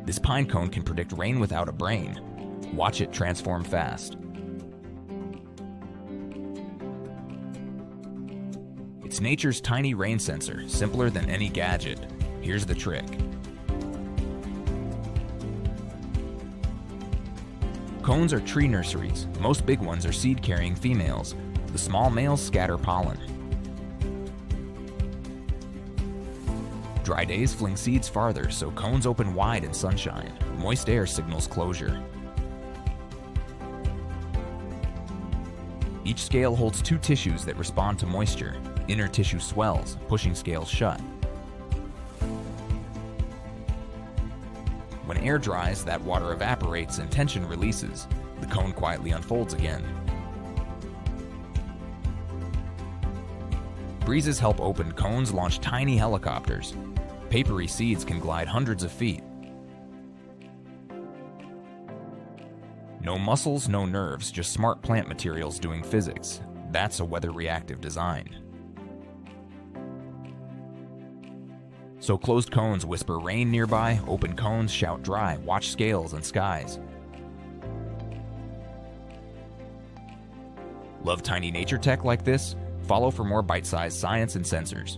This pine cone can predict rain without a brain. Watch it transform fast. It's nature's tiny rain sensor, simpler than any gadget. Here's the trick. Cones are tree nurseries. Most big ones are seed-carrying females. The small males scatter pollen. Dry days fling seeds farther, so cones open wide in sunshine. Moist air signals closure. Each scale holds two tissues that respond to moisture. Inner tissue swells, pushing scales shut. When air dries, that water evaporates and tension releases. The cone quietly unfolds again. Breezes help open cones launch tiny helicopters. Papery seeds can glide hundreds of feet. No muscles, no nerves, just smart plant materials doing physics. That's a weather-reactive design. So closed cones whisper rain nearby, open cones shout dry, watch scales and skies. Love tiny nature tech like this? Follow for more bite-sized science and sensors.